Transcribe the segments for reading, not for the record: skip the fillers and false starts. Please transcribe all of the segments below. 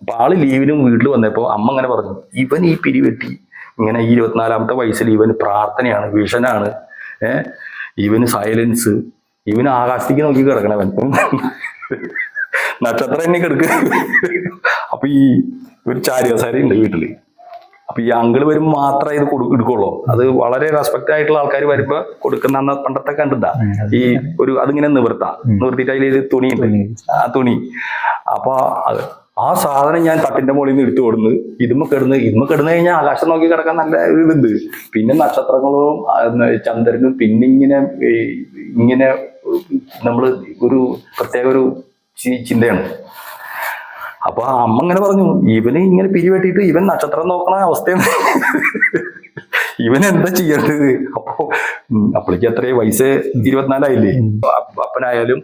അപ്പൊ ആള് ലീവിനും വീട്ടിൽ വന്നപ്പോ അമ്മ അങ്ങനെ പറഞ്ഞു, ഇവൻ ഈ പിരിവെട്ടി ഇങ്ങനെ ഈ 24-ാമത്തെ വയസ്സിൽ ഇവന് പ്രാർത്ഥനയാണ്, വിഷനാണ്, ഇവന് സൈലൻസ്, ഇവന് ആകാശത്തേക്ക് നോക്കി കിടക്കണവൻ, നക്ഷത്രം തന്നെ കിടക്കുക. അപ്പൊ ഈ ഒരു ചാരികസാരി ഉണ്ട് വീട്ടില്. അപ്പൊ ഈ അങ്കിള് വരുമ്പോ മാത്രമേ ഇത് എടുക്കുള്ളൂ. അത് വളരെ റെസ്പെക്ട് ആയിട്ടുള്ള ആൾക്കാർ വരുമ്പോ കൊടുക്കുന്ന പണ്ടത്തെ കണ്ടിട്ടാ ഈ ഒരു അതിങ്ങനെ നിവർത്തിയിട്ട് അതിൽ തുണിയുണ്ട്, ആ തുണി. അപ്പൊ ആ സാധനം ഞാൻ തട്ടിന്റെ മുകളിൽ നിന്ന് എടുത്തു കൊടുന്ന് ഇതുമ്മ കിടന്നു കഴിഞ്ഞാൽ ആകാശം നോക്കി കിടക്കാൻ നല്ല ഇതുണ്ട്. പിന്നെ നക്ഷത്രങ്ങളും ചന്ദ്രനും പിന്നെ ഇങ്ങനെ നമ്മള് ഒരു പ്രത്യേക ഒരു ചിന്തയാണ്. അപ്പൊ അമ്മ ഇങ്ങനെ പറഞ്ഞു, ഇവന് ഇങ്ങനെ പിരിവെട്ടിയിട്ട് ഇവൻ നക്ഷത്രം നോക്കണ അവസ്ഥയാണ്, ഇവൻ എന്താ ചെയ്യേണ്ടത്? അപ്പോഴേക്ക് എത്രയും വയസ്സ് 24 അപ്പനായാലും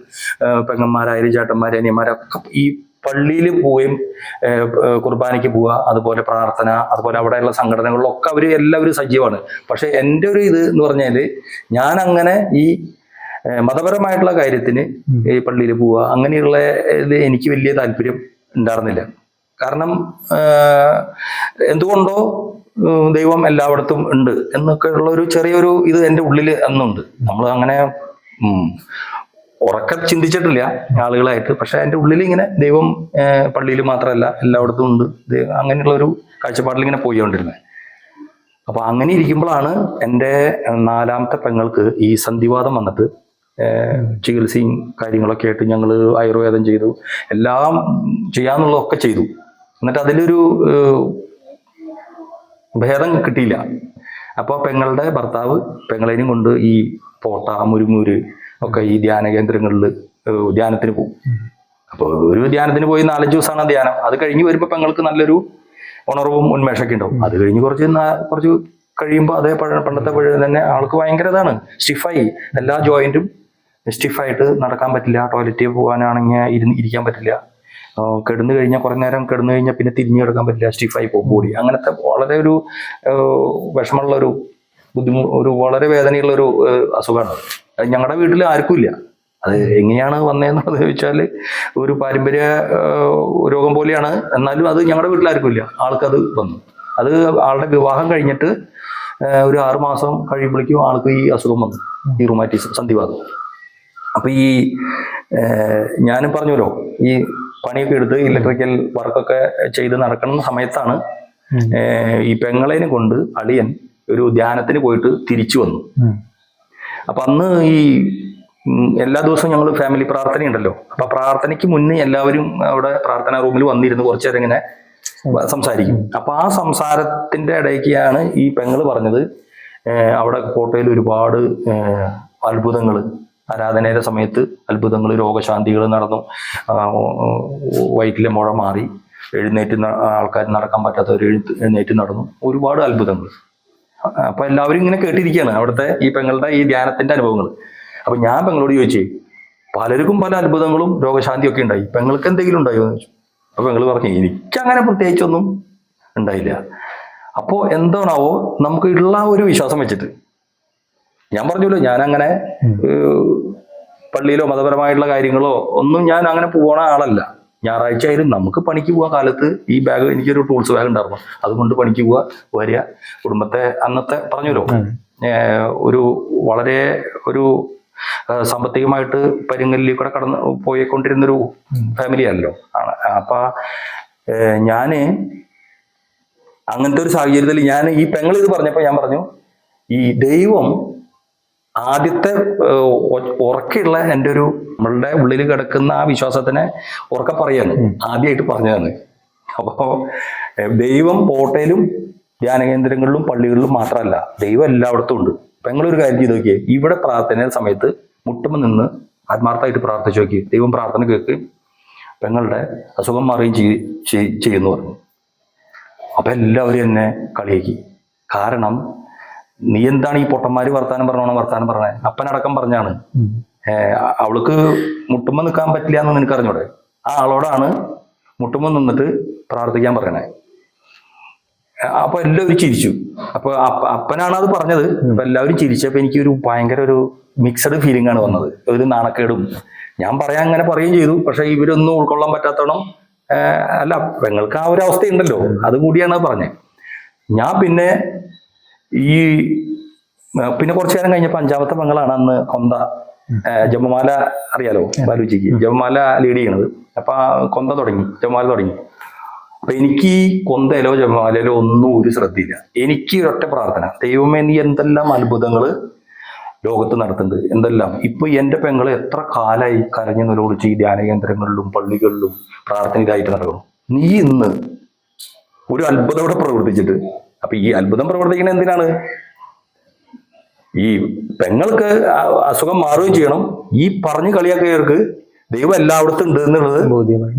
പെങ്ങന്മാരായാലും ചേട്ടന്മാരും അനിയന്മാരൊക്കെ ഈ പള്ളിയിൽ പോവുകയും കുർബാനയ്ക്ക് പോവുക, അതുപോലെ പ്രാർത്ഥന, അതുപോലെ അവിടെയുള്ള സംഘടനകളിലൊക്കെ അവര് എല്ലാവരും സജീവമാണ്. പക്ഷെ എൻ്റെ ഒരു ഇത് എന്ന് പറഞ്ഞാല് ഞാൻ അങ്ങനെ ഈ മതപരമായിട്ടുള്ള കാര്യത്തിന് ഈ പള്ളിയിൽ പോവുക അങ്ങനെയുള്ള ഇത് എനിക്ക് വലിയ താല്പര്യം ഉണ്ടായിരുന്നില്ല. കാരണം എന്തുകൊണ്ടോ ദൈവം എല്ലായിടത്തും ഉണ്ട് എന്നൊക്കെ ഉള്ള ഒരു ചെറിയൊരു ഇത് എൻ്റെ ഉള്ളിൽ അന്നുണ്ട്. നമ്മൾ അങ്ങനെ ഉറക്കെ ചിന്തിച്ചിട്ടില്ല ആളുകളായിട്ട്, പക്ഷെ എൻ്റെ ഉള്ളിൽ ഇങ്ങനെ ദൈവം പള്ളിയിൽ മാത്രമല്ല എല്ലായിടത്തും ഉണ്ട്, അങ്ങനെയുള്ള ഒരു കാഴ്ചപ്പാടിൽ ഇങ്ങനെ പോയിക്കൊണ്ടിരുന്നത്. അപ്പൊ അങ്ങനെ ഇരിക്കുമ്പോഴാണ് എൻ്റെ 4-ാമത്തെ പെങ്ങൾക്ക് ഈ സന്ധിവാതം വന്നിട്ട് ചികിത്സയും കാര്യങ്ങളൊക്കെ ആയിട്ട് ഞങ്ങൾ ആയുർവേദം ചെയ്തു, എല്ലാം ചെയ്യാന്നുള്ളതൊക്കെ ചെയ്തു. എന്നിട്ട് അതിലൊരു ഭേദം കിട്ടിയില്ല. അപ്പോൾ പെങ്ങളുടെ ഭർത്താവ് പെങ്ങളേനും കൊണ്ട് ഈ പോട്ട, മുരുങ്ങൂര് ഒക്കെ ഈ ധ്യാന കേന്ദ്രങ്ങളിൽ ധ്യാനത്തിന് പോകും. അപ്പോൾ ഒരു ധ്യാനത്തിന് പോയി 4-5 ദിവസമാണ് ധ്യാനം. അത് കഴിഞ്ഞ് വരുമ്പോൾ പെങ്ങൾക്ക് നല്ലൊരു ഉണർവും ഉന്മേഷമൊക്കെ ഉണ്ടാവും. അത് കഴിഞ്ഞ് കുറച്ച് കഴിയുമ്പോൾ അതേ പണ്ടത്തെ പഴയ തന്നെ ആൾക്ക് ഭയങ്കര ഇതാണ്, സ്റ്റിഫായി, എല്ലാ ജോയിന്റും സ്റ്റിഫായിട്ട് നടക്കാൻ പറ്റില്ല, ടോയ്ലറ്റിൽ പോകാനാണെങ്കിൽ ഇരിക്കാൻ പറ്റില്ല, കിടന്നു കഴിഞ്ഞാൽ കുറേ നേരം കിടന്നു കഴിഞ്ഞാൽ പിന്നെ തിരിഞ്ഞു കിടക്കാൻ പറ്റില്ല, സ്റ്റിഫായി പോകും ബോഡി. അങ്ങനത്തെ വളരെ ഒരു വിഷമമുള്ള ഒരു വളരെ വേദനയുള്ള ഒരു അസുഖമാണ്. അത് ഞങ്ങളുടെ വീട്ടിൽ ആർക്കും ഇല്ല. അത് എങ്ങനെയാണ് വന്നതെന്നുള്ളത് ചോദിച്ചാൽ ഒരു പാരമ്പര്യ രോഗം പോലെയാണ്. എന്നാലും അത് ഞങ്ങളുടെ വീട്ടിൽ ആർക്കും ഇല്ല. ആൾക്കത് വന്നു. അത് ആളുടെ വിവാഹം കഴിഞ്ഞിട്ട് ഒരു 6 മാസം കഴിയുമ്പോഴേക്കും ആൾക്ക് ഈ അസുഖം വന്നു, ഈ റുമാറ്റിസം, സന്ധിവാതം. അപ്പൊ ഈ ഞാനും പറഞ്ഞല്ലോ, ഈ പണിയൊക്കെ എടുത്ത് ഇലക്ട്രിക്കൽ വർക്കൊക്കെ ചെയ്ത് നടക്കുന്ന സമയത്താണ് ഈ പെങ്ങളേനെ കൊണ്ട് അളിയൻ ഒരു ധ്യാനത്തിന് പോയിട്ട് തിരിച്ചു വന്നു. അപ്പൊ അന്ന് ഈ എല്ലാ ദിവസവും ഞങ്ങൾ ഫാമിലി പ്രാർത്ഥനയുണ്ടല്ലോ. അപ്പൊ പ്രാർത്ഥനയ്ക്ക് മുന്നേ എല്ലാവരും അവിടെ പ്രാർത്ഥനാ റൂമിൽ വന്നിരുന്ന് കുറച്ചു നേരം ഇങ്ങനെ സംസാരിക്കും. അപ്പൊ ആ സംസാരത്തിന്റെ ഇടയ്ക്കാണ് ഈ പെങ്ങള് പറഞ്ഞത്, അവിടെ കോട്ടയിൽ ഒരുപാട് അത്ഭുതങ്ങൾ, ആരാധനയുടെ സമയത്ത് അത്ഭുതങ്ങൾ, രോഗശാന്തികൾ നടന്നു, വയറ്റിലെ മുഴ മാറി, ആൾക്കാർ നടക്കാൻ പറ്റാത്തവർ എഴുന്നേറ്റ് നടന്നു, ഒരുപാട് അത്ഭുതങ്ങൾ. അപ്പൊ എല്ലാവരും ഇങ്ങനെ കേട്ടിരിക്കുകയാണ് അവിടുത്തെ ഈ പെങ്ങളുടെ ഈ ധ്യാനത്തിന്റെ അനുഭവങ്ങൾ. അപ്പൊ ഞാൻ പെങ്ങളോട് ചോദിച്ചേ, പലർക്കും പല അത്ഭുതങ്ങളും രോഗശാന്തിയും ഒക്കെ ഉണ്ടായി, പെങ്ങൾക്ക് എന്തെങ്കിലും ഉണ്ടായോ എന്ന് ചോദിച്ചു. അപ്പൊ പെങ്ങള് പറഞ്ഞു, എനിക്കങ്ങനെ പ്രത്യേകിച്ചൊന്നും ഉണ്ടായില്ല. അപ്പോ എന്താണാവോ നമുക്ക് ഉള്ള ഒരു വിശ്വാസം വെച്ചിട്ട് ഞാൻ പറഞ്ഞല്ലോ, ഞാൻ പള്ളിയിലോ മതപരമായിട്ടുള്ള കാര്യങ്ങളോ ഒന്നും ഞാൻ അങ്ങനെ പോകണ ആളല്ല. ഞായറാഴ്ച ആയാലും നമുക്ക് പണിക്ക് പോകാൻ കാലത്ത് ഈ ബാഗ്, എനിക്കൊരു ടൂൾസ് ബാഗ് ഉണ്ടായിരുന്നു, അതുകൊണ്ട് പണിക്ക് പോവുക, വരിക, കുടുംബത്തെ അന്നത്തെ പറഞ്ഞല്ലോ ഒരു വളരെ ഒരു സാമ്പത്തികമായിട്ട് പരിങ്ങലിൽ കൂടെ കടന്ന് പോയിക്കൊണ്ടിരുന്നൊരു ഫാമിലി ആണല്ലോ. അപ്പൊ ഞാന് അങ്ങനത്തെ ഒരു സാഹചര്യത്തിൽ ഞാൻ ഈ പെങ്ങൾ ഇത് പറഞ്ഞപ്പോ ഞാൻ പറഞ്ഞു, ഈ ദൈവം ആദ്യത്തെ ഉറക്കെയുള്ള എൻ്റെ ഒരു നമ്മളുടെ ഉള്ളിൽ കിടക്കുന്ന ആ വിശ്വാസത്തിനെ ഉറക്കെ പറയാണ്, ആദ്യമായിട്ട് പറഞ്ഞതാണ്. അപ്പോ ദൈവം കോട്ടയിലും ധ്യാനകേന്ദ്രങ്ങളിലും പള്ളികളിലും മാത്രമല്ല, ദൈവം എല്ലായിടത്തും ഉണ്ട്. പെങ്ങളൊരു കാര്യം ചെയ്ത് നോക്കിയേ, ഇവിടെ പ്രാർത്ഥനയുടെ സമയത്ത് മുട്ടുമ്പോൾ നിന്ന് ആത്മാർത്ഥമായിട്ട് പ്രാർത്ഥിച്ചു നോക്കി, ദൈവം പ്രാർത്ഥന കേൾക്കുകയും പെങ്ങളുടെ അസുഖം മാറുകയും ചെയ്യുന്നു പറഞ്ഞു. അപ്പൊ എല്ലാവരും എന്നെ കളിയാക്കി. കാരണം നീ എന്താണ് ഈ പൊട്ടന്മാര് വർത്താനം പറഞ്ഞേ, അപ്പനടക്കം പറഞ്ഞാണ്, അവൾക്ക് മുട്ടുമ്പോ നിൽക്കാൻ പറ്റില്ല എന്ന് നിനക്ക് അറിഞ്ഞൂടെ, ആ ആളോടാണ് മുട്ടുമ്പോ നിന്നിട്ട് പ്രാർത്ഥിക്കാൻ പറയണേ. അപ്പൊ എല്ലാവരും ചിരിച്ചു. അപ്പൊ അപ്പനാണ് അത് പറഞ്ഞത്. അപ്പൊ എല്ലാവരും ചിരിച്ചപ്പോ എനിക്കൊരു ഭയങ്കര ഒരു മിക്സഡ് ഫീലിംഗ് ആണ് വന്നത്, ഒരു നാണക്കേടും. ഞാൻ അങ്ങനെ പറയുകയും ചെയ്തു, പക്ഷെ ഇവരൊന്നും ഉൾക്കൊള്ളാൻ പറ്റാത്തോണം അല്ല പെങ്ങൾക്ക് ആ ഒരു അവസ്ഥയുണ്ടല്ലോ, അതും കൂടിയാണ് പറഞ്ഞത്. ഞാൻ പിന്നെ ഈ പിന്നെ കുറച്ചു നേരം കഴിഞ്ഞപ്പോൾ അഞ്ചാമത്തെ പെങ്ങളാണ് അന്ന് കൊന്ത ജപമാല അറിയാലോ ബാലുജിക്ക്, ജപമാല ലീഡ് ചെയ്യണത്. അപ്പൊ ആ കൊന്ത തുടങ്ങി, ജപമാല തുടങ്ങി. അപ്പൊ എനിക്ക് ഈ കൊന്തയിലോ ജപമാലയിലോ ഒന്നും ഒരു ശ്രദ്ധയില്ല. എനിക്ക് ഒരൊറ്റ പ്രാർത്ഥന, ദൈവമേ നീ എന്തെല്ലാം അത്ഭുതങ്ങള് ലോകത്ത് നടത്തുന്നുണ്ട്, എന്തെല്ലാം. ഇപ്പൊ എന്റെ പെങ്ങള് എത്ര കാലായി കരഞ്ഞു നിലവിളിച്ച് ഈ ധ്യാന കേന്ദ്രങ്ങളിലും പള്ളികളിലും പ്രാർത്ഥന ഇതായിട്ട് നടക്കണം. നീ ഇന്ന് ഒരു അത്ഭുതം ഇവിടെ പ്രവർത്തിച്ചിട്ട്, അപ്പൊ ഈ അത്ഭുതം പ്രവർത്തിക്കുന്നത് എന്തിനാണ്? ഈ പെങ്ങൾക്ക് അസുഖം മാറുകയും ചെയ്യണം, ഈ പറഞ്ഞു കളിയാക്കിയവർക്ക് ദൈവം എല്ലായിടത്തും ഉണ്ട് എന്നുള്ളത്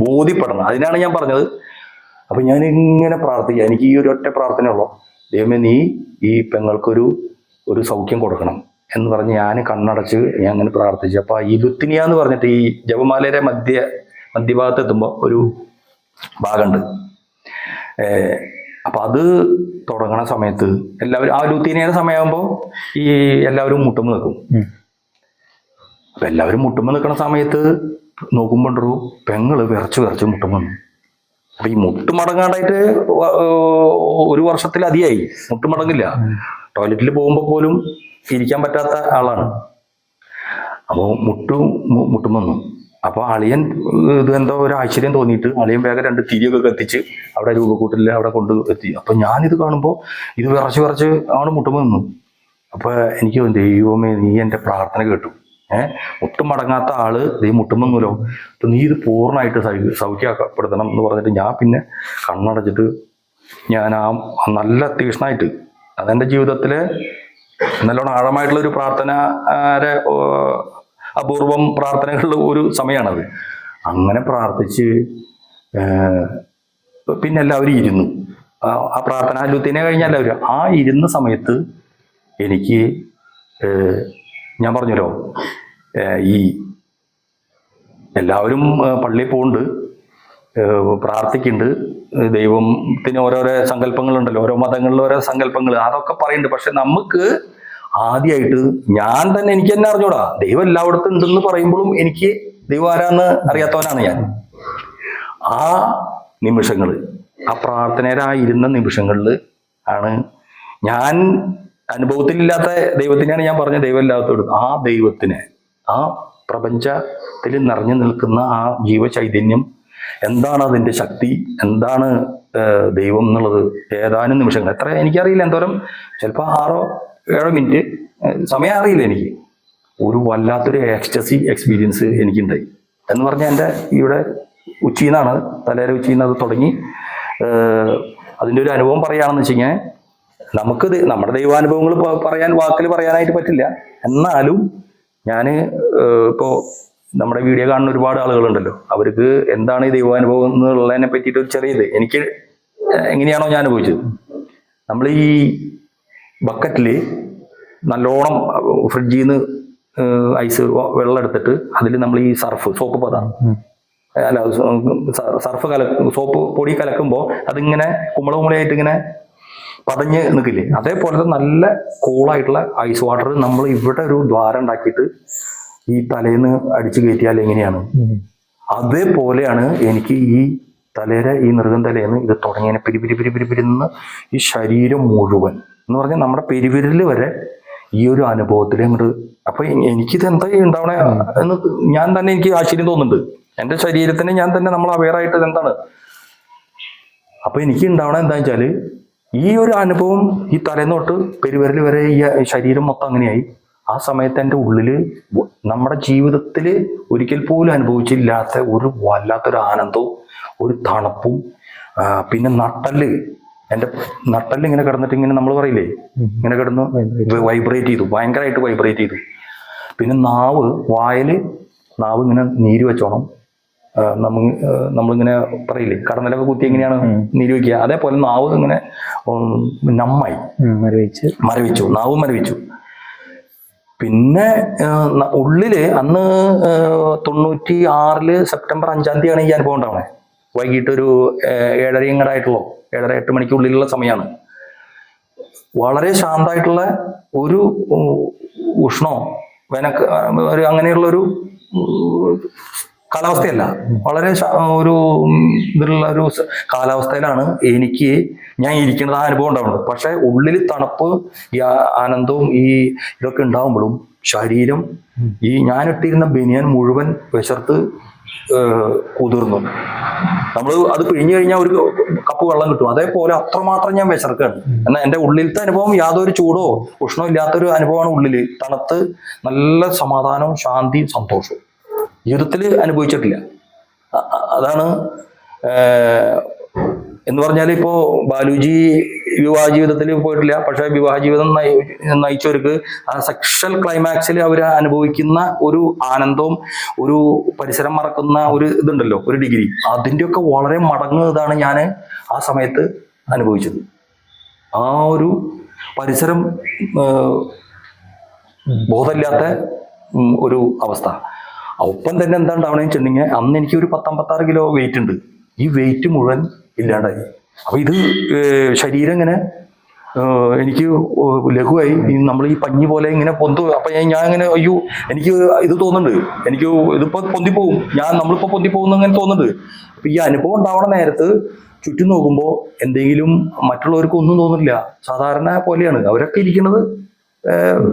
ബോധ്യപ്പെടണം. അതിനാണ് ഞാൻ പറഞ്ഞത്. അപ്പൊ ഞാൻ ഇങ്ങനെ പ്രാർത്ഥിക്കുക, എനിക്ക് ഈ ഒരു ഒറ്റ പ്രാർത്ഥനയുള്ളൂ, ദൈവമേ നീ ഈ പെങ്ങൾക്കൊരു സൗഖ്യം കൊടുക്കണം എന്ന് പറഞ്ഞ് ഞാൻ കണ്ണടച്ച് ഞാൻ അങ്ങനെ പ്രാർത്ഥിച്ചു. അപ്പൊ ഈ ലുത്തിനിയ എന്ന് പറഞ്ഞിട്ട് ഈ ജപമാലയുടെ മധ്യഭാഗത്ത് എത്തുമ്പോൾ ഒരു ഭാഗമുണ്ട്. അപ്പൊ അത് തുടങ്ങണ സമയത്ത് എല്ലാവരും, ആ ലുത്തീനിയുടെ സമയമാകുമ്പോൾ ഈ എല്ലാവരും മുട്ടുമ്പോൾ നിൽക്കും. അപ്പൊ എല്ലാവരും മുട്ടുമ്പോൾ നിൽക്കുന്ന സമയത്ത് നോക്കുമ്പോണ്ടൊരു പെങ്ങള് വിറച്ച് മുട്ടുമ്പോൾ. അപ്പൊ ഈ മുട്ടുമടങ്ങാണ്ടായിട്ട് ഒരു വർഷത്തിലധികമായി മുട്ടുമടങ്ങില്ല. ടോയ്ലറ്റിൽ പോകുമ്പോൾ പോലും ഇരിക്കാൻ പറ്റാത്ത ആളാണ്. അപ്പോൾ മുട്ടുമെന്നു. അപ്പൊ അളിയൻ ഇത് എന്തോ ഒരു ആശ്ചര്യം തോന്നിയിട്ട് അളിയൻ വേഗം 2 തിരിയൊക്കെ കത്തിച്ച് അവിടെ രൂപക്കൂട്ടിൽ അവിടെ കൊണ്ട് എത്തി. അപ്പൊ ഞാനിത് കാണുമ്പോൾ ഇത് വിറച്ച് ആണ് മുട്ടുമ്പോൾ നിന്നു. അപ്പൊ എനിക്ക് ദൈവമേ നീ എൻ്റെ പ്രാർത്ഥന കേട്ടു. മുട്ടുമടങ്ങാത്ത ആള് നീ മുട്ടുമെന്നൂലോ, അപ്പൊ നീ ഇത് പൂർണ്ണമായിട്ട് സൗഖ്യപ്പെടുത്തണം എന്ന് പറഞ്ഞിട്ട് ഞാൻ പിന്നെ കണ്ണടച്ചിട്ട് ഞാൻ ആ നല്ല തീക്ഷ്ണമായിട്ട്, അതെൻ്റെ ജീവിതത്തിലെ നല്ലോണം ആഴമായിട്ടുള്ള ഒരു പ്രാർത്ഥന, അപൂർവം പ്രാർത്ഥനകളുടെ ഒരു സമയമാണത്. അങ്ങനെ പ്രാർത്ഥിച്ച് പിന്നെ എല്ലാവരും ഇരുന്നു. ആ പ്രാർത്ഥന ലുത്തിനെ കഴിഞ്ഞ എല്ലാവരും ആ ഇരുന്ന സമയത്ത് എനിക്ക് ഞാൻ പറഞ്ഞല്ലോ, ഈ എല്ലാവരും പള്ളിയിൽ പോകുന്നുണ്ട്, പ്രാർത്ഥിക്കുന്നുണ്ട്, ദൈവത്തിന് ഓരോരോ സങ്കല്പങ്ങളുണ്ടല്ലോ, ഓരോ മതങ്ങളിലും ഓരോ സങ്കല്പങ്ങൾ, അതൊക്കെ പറയുന്നുണ്ട്. പക്ഷെ നമുക്ക് ആദ്യമായിട്ട് ഞാൻ തന്നെ, എനിക്ക് തന്നെ അറിഞ്ഞൂടാ ദൈവം എല്ലായിടത്തും ഉണ്ടെന്ന് പറയുമ്പോഴും എനിക്ക് ദൈവം ആരാന്ന് അറിയാത്തവനാണ് ഞാൻ. ആ നിമിഷങ്ങൾ, ആ പ്രാർത്ഥനയുടെ ആ ഇരുന്ന നിമിഷങ്ങളിൽ ആണ് ഞാൻ അനുഭവത്തിലില്ലാത്ത ദൈവത്തിനെയാണ് ഞാൻ പറഞ്ഞ ദൈവം ഇല്ലാത്തത്. ആ ദൈവത്തിനെ, ആ പ്രപഞ്ചത്തിൽ നിറഞ്ഞു നിൽക്കുന്ന ആ ജീവചൈതന്യം എന്താണ്, അതിൻ്റെ ശക്തി എന്താണ്, ദൈവം എന്നുള്ളത് ഏതാനും നിമിഷങ്ങൾ, എത്ര എനിക്കറിയില്ല, എന്തോരം, ചിലപ്പോൾ 6-7 മിനിറ്റ് സമയം അറിയില്ല, എനിക്ക് ഒരു വല്ലാത്തൊരു എക്സ്റ്റസി എക്സ്പീരിയൻസ് എനിക്കുണ്ടായി. എന്ന് പറഞ്ഞാൽ എൻ്റെ ഇവിടെ ഉച്ചിന്നാണ്, തലേരെ ഉച്ചിന്ന് അത് തുടങ്ങി. അതിൻ്റെ ഒരു അനുഭവം പറയുകയാണെന്ന് വെച്ച് കഴിഞ്ഞാൽ, നമുക്ക് നമ്മുടെ ദൈവാനുഭവങ്ങൾ വാക്കിൽ പറയാനായിട്ട് പറ്റില്ല. എന്നാലും ഞാൻ ഇപ്പോൾ നമ്മുടെ വീഡിയോ കാണുന്ന ഒരുപാട് ആളുകളുണ്ടല്ലോ, അവർക്ക് എന്താണ് ഈ ദൈവാനുഭവം എന്നുള്ളതിനെ പറ്റിയിട്ട് ഒരു ചെറിയത് എനിക്ക് എങ്ങനെയാണോ ഞാൻ അനുഭവിച്ചത്. നമ്മൾ ഈ ബക്കറ്റിൽ നല്ലോണം ഫ്രിഡ്ജിൽ നിന്ന് ഐസ് വെള്ളം എടുത്തിട്ട് അതിൽ നമ്മൾ ഈ സോപ്പ് പത അല്ല സോപ്പ് പൊടി കലക്കുമ്പോൾ അതിങ്ങനെ കുമ്പളായിട്ട് ഇങ്ങനെ പതഞ്ഞ് നിൽക്കില്ലേ, അതേപോലത്തെ നല്ല കൂളായിട്ടുള്ള ഐസ് വാട്ടർ നമ്മൾ ഇവിടെ ഒരു ദ്വാരം ഉണ്ടാക്കിയിട്ട് ഈ തലേന്ന് അടിച്ചു കയറ്റിയാൽ എങ്ങനെയാണ്, അതേപോലെയാണ് എനിക്ക് ഈ തലേരെ ഈ നൃഗം തലേന്ന് ഇത് തുടങ്ങിയതിനെ പിരിപിരിന്ന് ഈ ശരീരം മുഴുവൻ എന്ന് പറഞ്ഞാൽ നമ്മുടെ പെരുവിരല് വരെ ഈ ഒരു അനുഭവത്തിൽ അങ്ങോട്ട്. അപ്പൊ എനിക്കിത് എന്താ ഉണ്ടാവണേ എന്ന് ഞാൻ തന്നെ, എനിക്ക് ആശ്ചര്യം തോന്നുന്നുണ്ട്. എൻ്റെ ശരീരത്തിന് ഞാൻ തന്നെ നമ്മൾ അവെയറായിട്ട് എന്താണ്. അപ്പൊ എനിക്ക് ഉണ്ടാവണ എന്താ വെച്ചാല്, ഈ ഒരു അനുഭവം ഈ തലേന്നോട്ട് പെരുവിരൽ വരെ ഈ ശരീരം മൊത്തം അങ്ങനെയായി. ആ സമയത്ത് എൻ്റെ ഉള്ളില് നമ്മുടെ ജീവിതത്തിൽ ഒരിക്കൽ പോലും അനുഭവിച്ചില്ലാത്ത ഒരു വല്ലാത്തൊരു ആനന്ദവും ഒരു തണുപ്പും, പിന്നെ എൻ്റെ നട്ടല് ഇങ്ങനെ കിടന്നിട്ട് ഇങ്ങനെ നമ്മൾ പറയില്ലേ, ഇങ്ങനെ കിടന്ന് വൈബ്രേറ്റ് ചെയ്തു, ഭയങ്കരമായിട്ട് വൈബ്രേറ്റ് ചെയ്തു. പിന്നെ നാവ് ഇങ്ങനെ നീര് വെച്ചോണം, നമ്മളിങ്ങനെ പറയില്ലേ കടന്നലൊക്കെ കുത്തി എങ്ങനെയാണ് നീര് വയ്ക്കുക, അതേപോലെ നാവ് ഇങ്ങനെ നമ്മായി മരവിച്ചു, നാവ് മരവിച്ചു. പിന്നെ ഉള്ളില് അന്ന് 96 സെപ്റ്റംബർ 5-ാം തീയതിയാണ് ഈ അനുഭവം ഉണ്ടാവണേ. വൈകിട്ട് ഒരു 7:30 7-8 മണിക്കുള്ളിലുള്ള സമയമാണ്. വളരെ ശാന്തമായിട്ടുള്ള ഒരു ഉഷ്ണോ ഒരു അങ്ങനെയുള്ളൊരു കാലാവസ്ഥയല്ല, വളരെ ഒരു ഇതിലുള്ള ഒരു കാലാവസ്ഥയിലാണ് ഞാൻ ഇരിക്കുന്നത്, ആ അനുഭവം ഉണ്ടാവുന്നത്. പക്ഷെ ഉള്ളിൽ തണുപ്പ്, ഈ ആനന്ദവും ഈ ഇതൊക്കെ ഉണ്ടാവുമ്പോഴും ശരീരം, ഈ ഞാനിട്ടിരുന്ന ബനിയൻ മുഴുവൻ വിശർത്ത് കുതിർന്നു. നമ്മൾ അത് പിഴിഞ്ഞു കഴിഞ്ഞാൽ ഒരു കപ്പ് വെള്ളം കിട്ടും, അതേപോലെ അത്രമാത്രം ഞാൻ വിശർക്കാണ്. എന്നാൽ എൻ്റെ ഉള്ളിലത്തെ അനുഭവം യാതൊരു ചൂടോ ഉഷ്ണോ ഇല്ലാത്തൊരു അനുഭവമാണ്. ഉള്ളിൽ തണുത്ത് നല്ല സമാധാനവും ശാന്തിയും സന്തോഷവും ജീവിതത്തിൽ അനുഭവിച്ചിട്ടില്ല. അതാണ് എന്ന് പറഞ്ഞാൽ, ഇപ്പോൾ ബാലുജി വിവാഹ ജീവിതത്തിൽ പോയിട്ടില്ല, പക്ഷെ വിവാഹ ജീവിതം നയിച്ചവർക്ക് ആ സെക്ഷൽ ക്ലൈമാക്സിൽ അവർ അനുഭവിക്കുന്ന ഒരു ആനന്ദവും ഒരു പരിസരം മറക്കുന്ന ഒരു ഇതുണ്ടല്ലോ, ഒരു ഡിഗ്രി, അതിൻ്റെയൊക്കെ വളരെ മടങ്ങ് ഇതാണ് ഞാൻ ആ സമയത്ത് അനുഭവിച്ചത്. ആ ഒരു പരിസരം ബോധമില്ലാത്ത ഒരു അവസ്ഥ. ഒപ്പം തന്നെ എന്താ ഉണ്ടാവണമെന്ന് വെച്ചിട്ടുണ്ടെങ്കിൽ, അന്ന് എനിക്ക് ഒരു 56 കിലോ വെയിറ്റ് ഉണ്ട്. ഈ വെയിറ്റ് മുഴുവൻ ഇല്ലാണ്ടായി. അപ്പൊ ഇത് ശരീരം ഇങ്ങനെ എനിക്ക് ലഘുവായി, നമ്മൾ ഈ പഞ്ഞി പോലെ ഇങ്ങനെ പൊന്തു. അപ്പൊ ഞാൻ ഇങ്ങനെ അയ്യോ എനിക്ക് ഇത് തോന്നുന്നുണ്ട്, എനിക്ക് ഇതിപ്പോ പൊന്തിപ്പോവും, നമ്മളിപ്പോ പൊന്തിപ്പോകുന്ന അങ്ങനെ തോന്നുന്നുണ്ട്. അപ്പൊ ഈ അനുഭവം ഉണ്ടാവണ നേരത്ത് ചുറ്റും നോക്കുമ്പോൾ എന്തെങ്കിലും മറ്റുള്ളവർക്ക് ഒന്നും തോന്നില്ല, സാധാരണ പോലെയാണ് അവരൊക്കെ ഇരിക്കുന്നത്,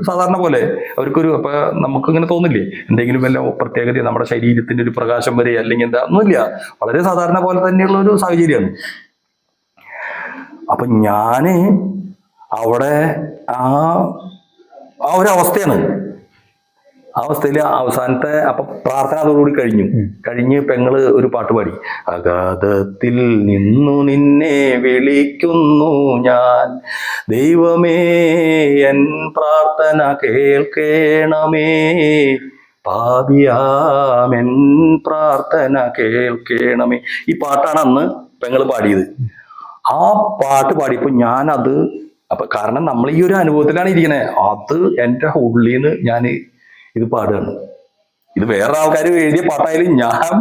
സാധാരണ പോലെ അവർക്കൊരു. അപ്പൊ നമുക്കിങ്ങനെ തോന്നില്ലേ എന്തെങ്കിലും വല്ല പ്രത്യേകത, നമ്മുടെ ശരീരത്തിന്റെ ഒരു പ്രകാശം വരെ അല്ലെങ്കിൽ എന്താ ഒന്നുമില്ല, വളരെ സാധാരണ പോലെ തന്നെയുള്ള ഒരു സാഹചര്യമാണ്. അപ്പൊ ഞാന് അവിടെ ആ ഒരു അവസ്ഥയാണ്. ആ അവസ്ഥയിൽ അവസാനത്തെ അപ്പൊ പ്രാർത്ഥന അതോടുകൂടി കഴിഞ്ഞ് പെങ്ങള് ഒരു പാട്ട് പാടി. അഗാധത്തിൽ നിന്നു നിന്നെ വിളിക്കുന്നു ഞാൻ, ദൈവമേ എൻ പ്രാർത്ഥന കേൾക്കേണമേ, പാപിയാമെൻ പ്രാർത്ഥന കേൾക്കേണമേ. ഈ പാട്ടാണ് അന്ന് പെങ്ങള് പാടിയത്. ആ പാട്ട് പാടിയപ്പോൾ ഞാനത് കാരണം നമ്മൾ ഈ ഒരു അനുഭവത്തിലാണ് ഇരിക്കണേ, അത് എൻ്റെ ഉള്ളിൽ നിന്ന് ഞാൻ ഇത് പാടുകയാണ്. ഇത് വേറെ ആൾക്കാർ എഴുതിയ പാട്ടായാലും ഞാൻ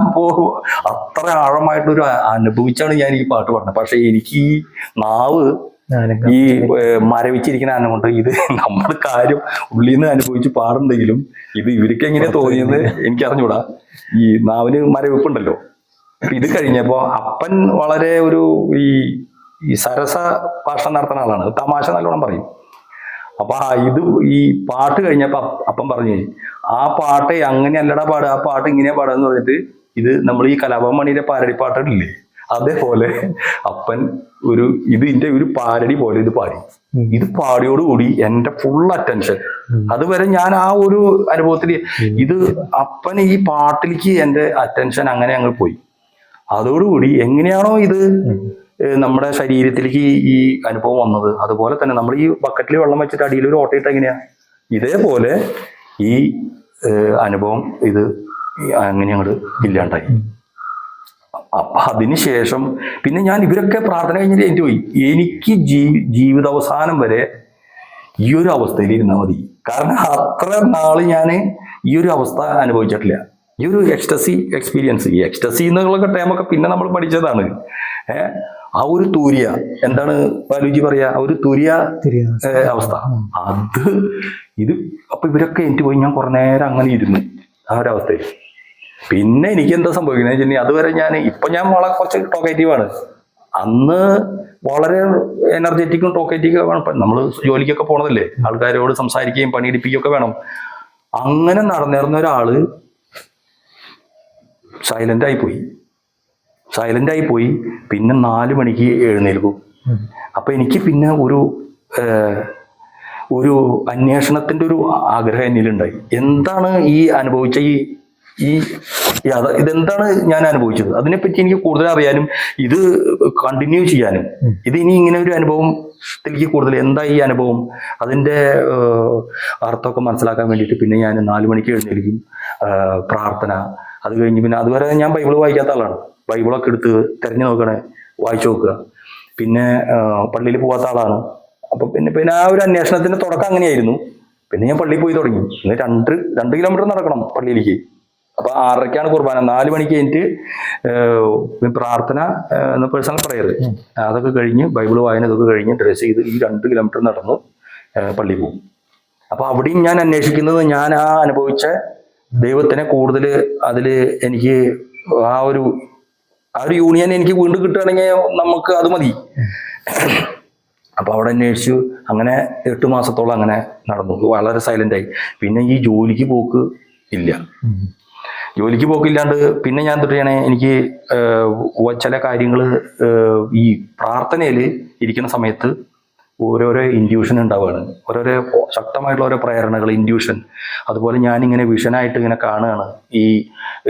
അത്ര ആഴമായിട്ടൊരു അനുഭവിച്ചാണ് ഞാൻ ഈ പാട്ട് പാടുന്നത്. പക്ഷെ എനിക്ക് ഈ നാവ് ഈ മരവിച്ചിരിക്കുന്ന ആനം കൊണ്ട് ഇത് നമ്മൾ കാര്യം ഉള്ളിൽ നിന്ന് അനുഭവിച്ച് പാടുണ്ടെങ്കിലും ഇത് ഇവർക്ക് എങ്ങനെ തോന്നിയെന്ന് എനിക്ക് അറിഞ്ഞൂടാ. ഈ നാവിന് മരവിപ്പുണ്ടല്ലോ. ഇത് കഴിഞ്ഞപ്പോ അപ്പൻ വളരെ ഒരു ഈ സരസ ഭാഷ നടത്തുന്ന ആളാണ്, തമാശ നല്ലോണം പറയും. അപ്പൊ ഇത് ഈ പാട്ട് കഴിഞ്ഞപ്പോ അപ്പം പറഞ്ഞു, ആ പാട്ട് അങ്ങനെയല്ലടാ പാടുക, ആ പാട്ട് ഇങ്ങനെയാ പാടുക എന്ന് പറഞ്ഞിട്ട്, ഇത് നമ്മൾ ഈ കലാഭവൻ പാരടി പാട്ടില്ലേ, അതേപോലെ അപ്പൻ ഇതിന്റെ ഒരു പാരടി പോലെ ഇത് പാടി. ഇത് പാടിയോടുകൂടി എന്റെ ഫുൾ അറ്റൻഷൻ, അതുവരെ ഞാൻ ആ ഒരു അനുഭവത്തിൽ, ഇത് അപ്പൻ ഈ പാട്ടിലേക്ക് എന്റെ അറ്റൻഷൻ അങ്ങനെ അങ്ങ് പോയി. അതോടുകൂടി എങ്ങനെയാണോ ഇത് നമ്മുടെ ശരീരത്തിലേക്ക് ഈ അനുഭവം വന്നത്, അതുപോലെ തന്നെ നമ്മൾ ഈ ബക്കറ്റിൽ വെള്ളം വെച്ചിട്ട് അടിയിൽ ഒരു ഓട്ടയിട്ട് എങ്ങനെയാ, ഇതേപോലെ ഈ അനുഭവം ഇത് അങ്ങനെ അങ്ങോട്ട് ഇല്ലാണ്ടായി. അപ്പൊ അതിനുശേഷം പിന്നെ ഞാൻ ഇവരൊക്കെ പ്രാർത്ഥന കഴിഞ്ഞിട്ട് എനിക്ക് പോയി, എനിക്ക് ജീവിതാവസാനം വരെ ഈ ഒരു അവസ്ഥയിൽ ഇരുന്നാൽ മതി. കാരണം അത്ര നാള് ഞാൻ ഈ ഒരു അവസ്ഥ അനുഭവിച്ചിട്ടില്ല. ഈ ഒരു എക്സ്റ്റസി എക്സ്പീരിയൻസ്, ഈ എക്സ്റ്റസി എന്നുള്ള ടൈമൊക്കെ പിന്നെ നമ്മൾ പഠിച്ചതാണ്. ആ ഒരു തൂര്യ, എന്താണ് ബാലുജി പറയാ, ഒരു തൂര്യ അവസ്ഥ, ഇത് അപ്പൊ ഇവരൊക്കെ എനിക്ക് പോയി, ഞാൻ കുറെ നേരം അങ്ങനെ ഇരുന്നു ആ ഒരവസ്ഥയിൽ. പിന്നെ എനിക്ക് എന്താ സംഭവിക്കുന്നത് വെച്ചിട്ടുണ്ടെങ്കിൽ, അതുവരെ ഇപ്പൊ ഞാൻ വളരെ കുറച്ച് ടോക്കേറ്റീവാണ്. അന്ന് വളരെ എനർജറ്റിക്കും ടോക്കേറ്റീവും വേണം. നമ്മൾ ജോലിക്കൊക്കെ പോണതല്ലേ, ആൾക്കാരോട് സംസാരിക്കുകയും പണിയെടുപ്പിക്കുകയൊക്കെ വേണം. അങ്ങനെ നടന്നിരുന്ന ഒരാള് സൈലന്റ് ആയി പോയി. പിന്നെ 4 മണിക്ക് എഴുന്നേൽക്കും. അപ്പൊ എനിക്ക് പിന്നെ ഒരു അന്വേഷണത്തിന്റെ ഒരു ആഗ്രഹം എന്നിലുണ്ടായി. എന്താണ് ഈ അനുഭവിച്ച ഇതെന്താണ് ഞാൻ അനുഭവിച്ചത്, അതിനെപ്പറ്റി എനിക്ക് കൂടുതൽ അറിയാനും ഇത് കണ്ടിന്യൂ ചെയ്യാനും, ഇത് ഇനി ഇങ്ങനെ ഒരു അനുഭവത്തിലേക്ക് കൂടുതൽ എന്താ ഈ അനുഭവം, അതിന്റെ അർത്ഥമൊക്കെ മനസ്സിലാക്കാൻ വേണ്ടിയിട്ട് പിന്നെ ഞാൻ 4 മണിക്ക് എഴുന്നേൽക്കും. പ്രാർത്ഥന, അത് കഴിഞ്ഞ് പിന്നെ അതുവരെ ഞാൻ ബൈബിൾ വായിക്കാത്ത ആളാണ്. ബൈബിളൊക്കെ എടുത്ത് തിരഞ്ഞു നോക്കണേ, വായിച്ചു നോക്കുക. പിന്നെ പള്ളിയിൽ പോകാത്ത ആളാണ്. അപ്പൊ പിന്നെ ആ ഒരു അന്വേഷണത്തിന്റെ തുടക്കം അങ്ങനെയായിരുന്നു. പിന്നെ ഞാൻ പള്ളിയിൽ പോയി തുടങ്ങി. പിന്നെ 2 കിലോമീറ്റർ നടക്കണം പള്ളിയിലേക്ക്. അപ്പൊ 6:30ക്കാണ് കുർബാന. 4 മണിക്ക് കഴിഞ്ഞിട്ട് പ്രാർത്ഥന, പേഴ്സണൽ പ്രയർ, അതൊക്കെ കഴിഞ്ഞ് ബൈബിൾ വായന ഇതൊക്കെ കഴിഞ്ഞ് ഡ്രസ് ചെയ്ത് ഈ 2 കിലോമീറ്റർ നടന്ന് പള്ളിയിൽ പോകും. അപ്പൊ അവിടെയും ഞാൻ അന്വേഷിക്കുന്നത്, ഞാൻ ആ അനുഭവിച്ച ദൈവത്തിനെ കൂടുതൽ അതിൽ എനിക്ക് ആ ഒരു യൂണിയൻ എനിക്ക് വീണ്ടും കിട്ടുകയാണെങ്കിൽ നമുക്ക് അത് മതി. അപ്പൊ അവിടെ അന്വേഷിച്ചു. അങ്ങനെ 8 മാസത്തോളം അങ്ങനെ നടന്നു, വളരെ സൈലന്റ് ആയി. പിന്നെ ഈ ജോലിക്ക് പോക്ക് ഇല്ല. ജോലിക്ക് പോക്കില്ലാണ്ട് പിന്നെ ഞാൻ തൊട്ടാണ് എനിക്ക് ചില കാര്യങ്ങൾ ഈ പ്രാർത്ഥനയിൽ ഇരിക്കുന്ന സമയത്ത് ഓരോരോ ഇൻഡ്യൂഷൻ ഉണ്ടാവുകയാണ്, ഓരോരോ ശക്തമായിട്ടുള്ള ഓരോ പ്രേരണകൾ, ഇൻഡ്യൂഷൻ. അതുപോലെ ഞാനിങ്ങനെ വിഷനായിട്ട് ഇങ്ങനെ കാണുകയാണ് ഈ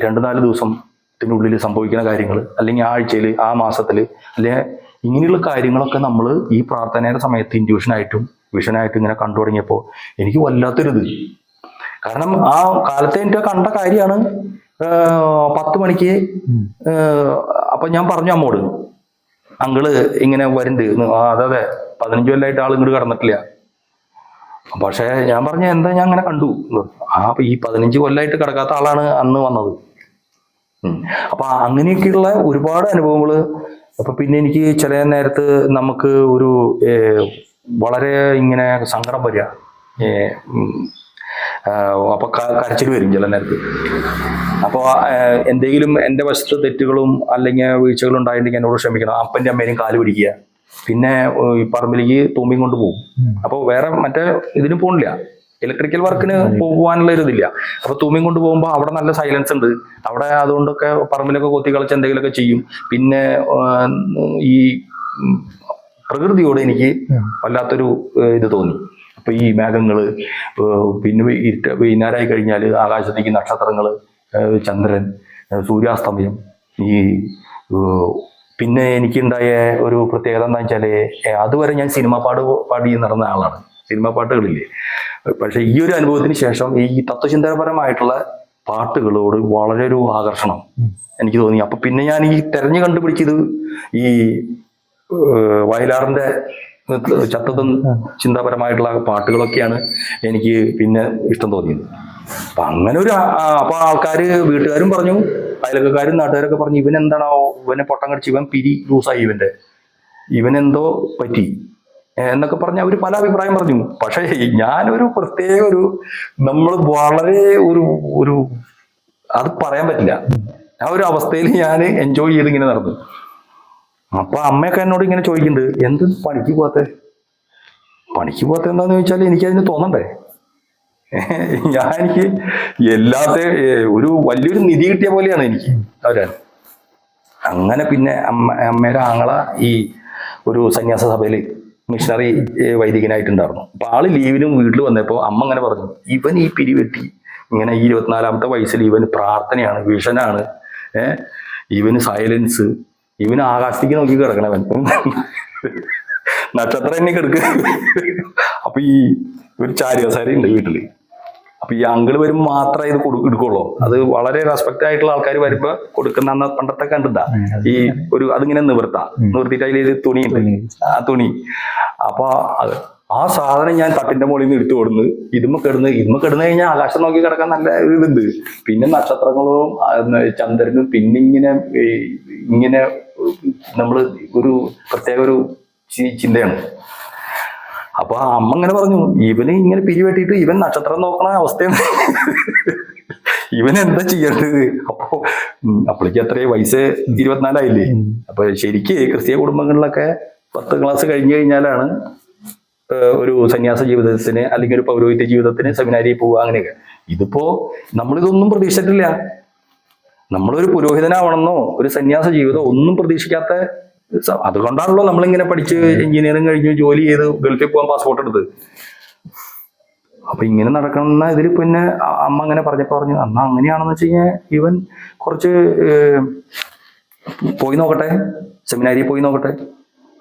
2-4 ദിവസത്തിനുള്ളിൽ സംഭവിക്കുന്ന കാര്യങ്ങൾ, അല്ലെങ്കിൽ ആഴ്ചയിൽ, ആ മാസത്തിൽ, അല്ലെങ്കിൽ ഇങ്ങനെയുള്ള കാര്യങ്ങളൊക്കെ നമ്മൾ ഈ പ്രാർത്ഥനയുടെ സമയത്ത് ഇൻഡ്യൂഷനായിട്ടും വിഷനായിട്ടും ഇങ്ങനെ കണ്ടു തുടങ്ങിയപ്പോൾ എനിക്ക് വല്ലാത്തൊരിത്. കാരണം ആ കാലത്തെ എനിക്ക് കണ്ട കാര്യമാണ്. 10 മണിക്ക് അപ്പൊ ഞാൻ പറഞ്ഞു അമ്മോട്, അങ്കിള് ഇങ്ങനെ വരുന്നുണ്ട്. അതെ 15 കൊല്ലമായിട്ട് ആൾ ഇങ്ങോട്ട് കടന്നിട്ടില്ല. പക്ഷെ ഞാൻ പറഞ്ഞ എന്താ, ഞാൻ അങ്ങനെ കണ്ടു. ഈ 15 കൊല്ലമായിട്ട് കിടക്കാത്ത ആളാണ് അന്ന് വന്നത്. അപ്പൊ അങ്ങനെയൊക്കെയുള്ള ഒരുപാട് അനുഭവങ്ങള്. അപ്പൊ പിന്നെ എനിക്ക് ചില നേരത്ത് നമുക്ക് ഒരു വളരെ ഇങ്ങനെ സങ്കടം വരിക, അപ്പൊ കരച്ചിൽ വരും ചില നേരത്ത്. അപ്പോൾ എന്തെങ്കിലും എൻ്റെ വശത്ത് തെറ്റുകളും അല്ലെങ്കിൽ വീഴ്ചകളും ഉണ്ടായിട്ടുണ്ടെങ്കിൽ എന്നോട് ക്ഷമിക്കണം. അപ്പൻ്റെ അമ്മേനെയും കാല് പിടിക്കുക. പിന്നെ ഈ പറമ്പിലേക്ക് തൂമ്പിയും കൊണ്ട് പോകും. അപ്പോൾ വേറെ മറ്റേ ഇതിന് പോകണില്ല, ഇലക്ട്രിക്കൽ വർക്കിന് പോകാനുള്ള ഒരു ഇതില്ല. അപ്പൊ തൂമ്പിയും കൊണ്ട് പോകുമ്പോൾ അവിടെ നല്ല സൈലൻസ് ഉണ്ട്. അവിടെ അതുകൊണ്ടൊക്കെ പറമ്പിലൊക്കെ കൊത്തി കളിച്ച് എന്തെങ്കിലുമൊക്കെ ചെയ്യും. പിന്നെ ഈ പ്രകൃതിയോട് എനിക്ക് വല്ലാത്തൊരു ഇത് തോന്നി. അപ്പൊ ഈ മേഘങ്ങള്, പിന്നെ വൈകുന്നേരമായി കഴിഞ്ഞാൽ ആകാശത്തേക്ക് നക്ഷത്രങ്ങള്, ചന്ദ്രൻ, സൂര്യാസ്തമയം. ഈ പിന്നെ എനിക്കുണ്ടായ ഒരു പ്രത്യേകത എന്താ വെച്ചാല്, അതുവരെ ഞാൻ സിനിമാ പാടി നടന്ന ആളാണ്, സിനിമാ പാട്ടുകളില്ലേ. പക്ഷെ ഈ ഒരു അനുഭവത്തിന് ശേഷം ഈ തത്വചിന്തനപരമായിട്ടുള്ള പാട്ടുകളോട് വളരെ ഒരു ആകർഷണം എനിക്ക് തോന്നി. അപ്പൊ പിന്നെ ഞാൻ ഈ തെരഞ്ഞു കണ്ടുപിടിച്ചത് ഈ വയലാറിന്റെ ചത്തതും ചിന്താപരമായിട്ടുള്ള പാട്ടുകളൊക്കെയാണ് എനിക്ക് പിന്നെ ഇഷ്ടം തോന്നിയത്. അപ്പൊ അങ്ങനെ ഒരു അപ്പൊ ആൾക്കാര്, വീട്ടുകാരും പറഞ്ഞു, അയൽക്കാരും നാട്ടുകാരൊക്കെ പറഞ്ഞു, ഇവനെന്താണോ, ഇവനെ പൊട്ടം കടിച്ച്, ഇവൻ പിരി ലൂസായി, ഇവനെന്തോ പറ്റി എന്നൊക്കെ പറഞ്ഞ് അവർ പല അഭിപ്രായം പറഞ്ഞു. പക്ഷെ ഞാനൊരു പ്രത്യേക നമ്മൾ വളരെ അത് പറയാൻ പറ്റില്ല, ആ ഒരു അവസ്ഥയിൽ ഞാൻ എൻജോയ് ചെയ്ത് ഇങ്ങനെ നടന്നു. അപ്പൊ അമ്മയൊക്കെ എന്നോട് ഇങ്ങനെ ചോദിക്കുന്നുണ്ട്, എന്ത് പണിക്ക് പോകാത്ത എന്താന്ന് ചോദിച്ചാൽ എനിക്കതിന് തോന്നണ്ടേ. എനിക്ക് ഒരു വലിയൊരു നിധി കിട്ടിയ പോലെയാണ് എനിക്ക് അവരാണ്. അങ്ങനെ പിന്നെ അമ്മയുടെ ആങ്ങള ഈ ഒരു സന്യാസ സഭയില് മിഷണറി വൈദികനായിട്ടുണ്ടായിരുന്നു. അപ്പൊ ആള് ലീവിനും വീട്ടിൽ വന്നപ്പോ അമ്മ അങ്ങനെ പറഞ്ഞു, ഇവൻ ഈ പിരിവെട്ടി ഇങ്ങനെ ഈ 24-ാമത്തെ വയസ്സിൽ ഇവന് പ്രാർത്ഥനയാണ്, വിഷനാണ്, ഇവന് സൈലൻസ്, ഇവന് ആകാശത്തേക്ക് നോക്കി കിടക്കണവൻ, നക്ഷത്രം തന്നെ കിടക്കുക. അപ്പൊ ഈ ഒരു ചാരികസാരി ഉണ്ട് വീട്ടില്. അപ്പൊ ഈ അങ്കിള് വരുമ്പോ മാത്രമേ ഇത് എടുക്കുള്ളൂ. അത് വളരെ റെസ്പെക്ട് ആയിട്ടുള്ള ആൾക്കാർ വരുമ്പോ കൊടുക്കുന്ന പണ്ടത്തെ കണ്ടിട്ടാ ഈ അതിങ്ങനെ നിവർത്തിയിട്ട് അതിൽ തുണിയുണ്ട്, ആ തുണി. അപ്പൊ ആ സാധനം ഞാൻ തട്ടിന്റെ മുകളിൽ നിന്ന് എടുത്തു കൊടുന്ന് ഇതുമ്മ കിടന്നു കഴിഞ്ഞാൽ ആകാശം നോക്കി കിടക്കാൻ നല്ല ഇതുണ്ട്. പിന്നെ നക്ഷത്രങ്ങളും ചന്ദ്രനും, പിന്നെ ഇങ്ങനെ നമ്മള് ഒരു പ്രത്യേക ഒരു ചിന്തയാണ്. അപ്പൊ അമ്മ ഇങ്ങനെ പറഞ്ഞു, ഇവന് ഇങ്ങനെ പിരിവെട്ടിയിട്ട് ഇവൻ നക്ഷത്രം നോക്കണ അവസ്ഥയാണ്, ഇവൻ എന്താ ചെയ്യേണ്ടത്. അപ്പോഴേക്ക് എത്രയും വയസ്സ് 24 അപ്പൊ ശരിക്ക് ക്രിസ്തീയ കുടുംബങ്ങളിലൊക്കെ 10 ക്ലാസ് കഴിഞ്ഞു കഴിഞ്ഞാലാണ് ഒരു സന്യാസ ജീവിതത്തിന് അല്ലെങ്കിൽ ഒരു പൗരോഹിത്യ ജീവിതത്തിന് സെമിനാരിയിൽ പോവുക, അങ്ങനെയൊക്കെ. ഇതിപ്പോ നമ്മളിതൊന്നും പ്രതീക്ഷിച്ചിട്ടില്ല. നമ്മളൊരു പുരോഹിതനാവണമെന്നോ ഒരു സന്യാസ ജീവിതം ഒന്നും പ്രതീക്ഷിക്കാത്ത, അതുകൊണ്ടാണല്ലോ നമ്മളിങ്ങനെ പഠിച്ച് എഞ്ചിനീയറിംഗ് കഴിഞ്ഞ് ജോലി ചെയ്ത് ഗൾഫിൽ പോകാൻ പാസ്പോർട്ട് എടുത്ത്. അപ്പൊ ഇങ്ങനെ നടക്കുന്ന ഇതിൽ പിന്നെ അമ്മ അങ്ങനെ പറഞ്ഞു, അന്ന് അങ്ങനെയാണെന്ന് വെച്ച് കഴിഞ്ഞാൽ ഇവൻ കുറച്ച് പോയി നോക്കട്ടെ, സെമിനാരിയിൽ പോയി നോക്കട്ടെ.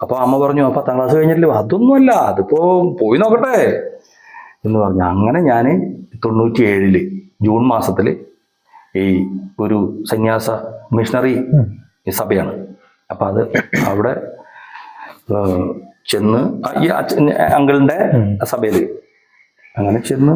അപ്പൊ അമ്മ പറഞ്ഞു, 10ാം ക്ലാസ് കഴിഞ്ഞിട്ടില്ല, അതൊന്നുമല്ല, അതിപ്പോ പോയി നോക്കട്ടെ എന്ന് പറഞ്ഞു. അങ്ങനെ ഞാൻ 97 ജൂൺ മാസത്തില് ഈ ഒരു സന്യാസ മിഷണറി സഭയാണ്. അപ്പൊ അത് അവിടെ ചെന്ന് ഈ അങ്കിളിന്റെ സഭയില് അങ്ങനെ ചെന്ന്